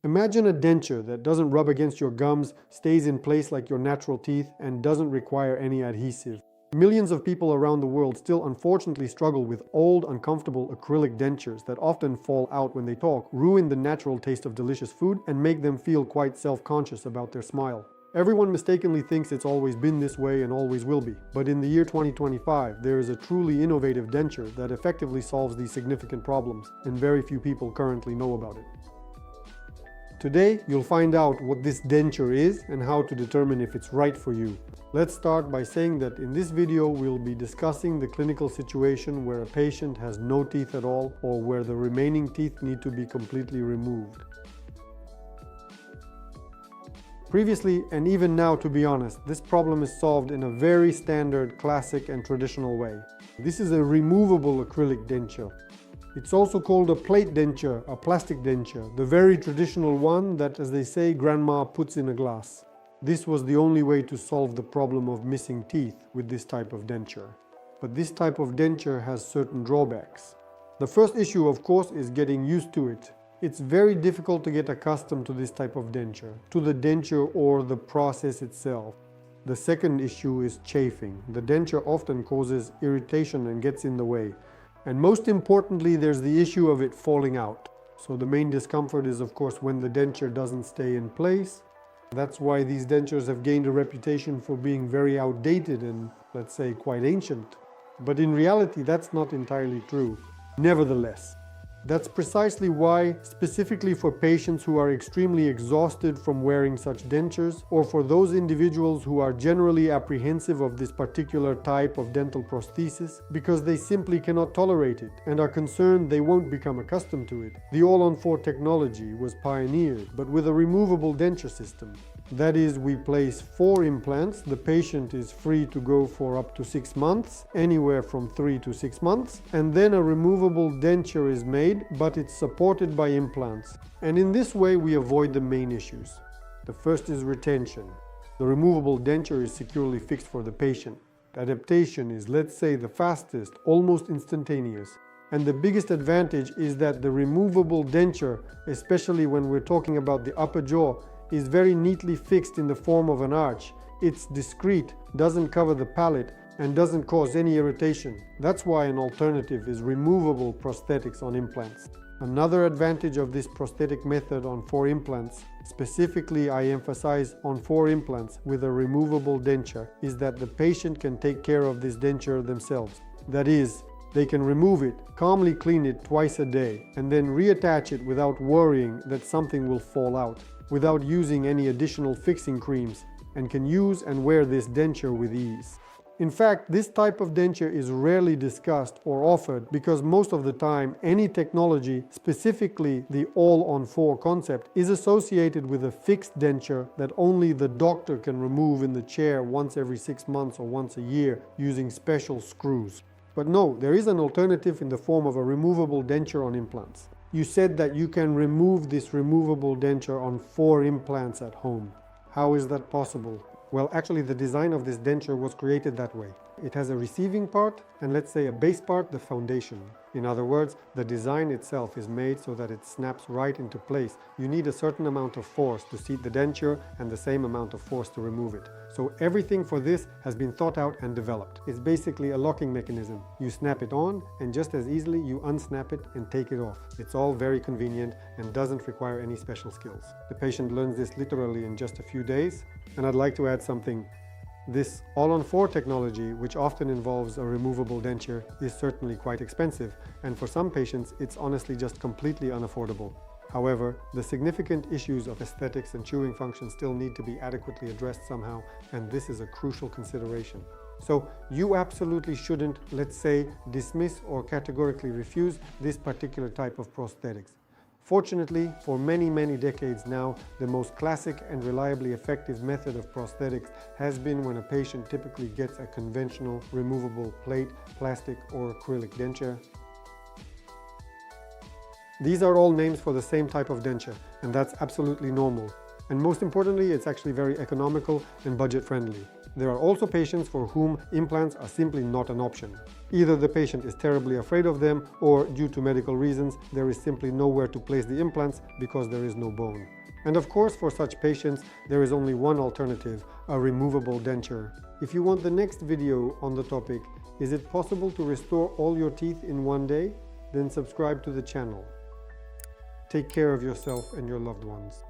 Imagine a denture that doesn't rub against your gums, stays in place like your natural teeth, and doesn't require any adhesive. Millions of people around the world still unfortunately struggle with old, uncomfortable acrylic dentures that often fall out when they talk, ruin the natural taste of delicious food, and make them feel quite self-conscious about their smile. Everyone mistakenly thinks it's always been this way and always will be. But in the year 2025, there is a truly innovative denture that effectively solves these significant problems, and very few people currently know about it. Today, you'll find out what this denture is and how to determine if it's right for you. Let's start by saying that in this video, we'll be discussing the clinical situation where a patient has no teeth at all or where the remaining teeth need to be completely removed. Previously, and even now to be honest, this problem is solved in a very standard, classic and traditional way. This is a removable acrylic denture. It's also called a plate denture, a plastic denture, the very traditional one that, as they say, grandma puts in a glass. This was the only way to solve the problem of missing teeth with this type of denture. But this type of denture has certain drawbacks. The first issue, of course, is getting used to it. It's very difficult to get accustomed to this type of denture, to the denture or the process itself. The second issue is chafing. The denture often causes irritation and gets in the way. And most importantly, there's the issue of it falling out. So the main discomfort is, of course, when the denture doesn't stay in place. That's why these dentures have gained a reputation for being very outdated and, let's say, quite ancient. But in reality, that's not entirely true. Nevertheless, that's precisely why, specifically for patients who are extremely exhausted from wearing such dentures, or for those individuals who are generally apprehensive of this particular type of dental prosthesis, because they simply cannot tolerate it and are concerned they won't become accustomed to it, the all-on-4 technology was pioneered, but with a removable denture system. That is, we place 4 implants, the patient is free to go for up to 6 months, anywhere from 3 to 6 months, and then a removable denture is made, but it's supported by implants. And in this way we avoid the main issues. The first is retention. The removable denture is securely fixed for the patient. Adaptation is, let's say, the fastest, almost instantaneous. And the biggest advantage is that the removable denture, especially when we're talking about the upper jaw, is very neatly fixed in the form of an arch. It's discreet, doesn't cover the palate, and doesn't cause any irritation. That's why an alternative is removable prosthetics on implants. Another advantage of this prosthetic method on 4 implants, specifically I emphasize on 4 implants with a removable denture, is that the patient can take care of this denture themselves. That is, they can remove it, calmly clean it twice a day, and then reattach it without worrying that something will fall out, without using any additional fixing creams, and can use and wear this denture with ease. In fact, this type of denture is rarely discussed or offered because most of the time any technology, specifically the all-on-4 concept, is associated with a fixed denture that only the doctor can remove in the chair once every 6 months or once a year using special screws. But no, there is an alternative in the form of a removable denture on implants. You said that you can remove this removable denture on 4 implants at home. How is that possible? Well, actually the design of this denture was created that way. It has a receiving part and, let's say, a base part, the foundation. In other words, the design itself is made so that it snaps right into place. You need a certain amount of force to seat the denture and the same amount of force to remove it. So everything for this has been thought out and developed. It's basically a locking mechanism. You snap it on and just as easily you unsnap it and take it off. It's all very convenient and doesn't require any special skills. The patient learns this literally in just a few days. And I'd like to add something. This all-on-4 technology, which often involves a removable denture, is certainly quite expensive, and for some patients it's honestly just completely unaffordable. However, the significant issues of aesthetics and chewing function still need to be adequately addressed somehow, and this is a crucial consideration. So you absolutely shouldn't, let's say, dismiss or categorically refuse this particular type of prosthetics. Fortunately, for many decades now, the most classic and reliably effective method of prosthetics has been when a patient typically gets a conventional removable plate, plastic or acrylic denture. These are all names for the same type of denture, and that's absolutely normal. And most importantly, it's actually very economical and budget friendly. There are also patients for whom implants are simply not an option. Either the patient is terribly afraid of them, or due to medical reasons, there is simply nowhere to place the implants because there is no bone. And of course, for such patients, there is only one alternative, a removable denture. If you want the next video on the topic, is it possible to restore all your teeth in one day? Then subscribe to the channel. Take care of yourself and your loved ones.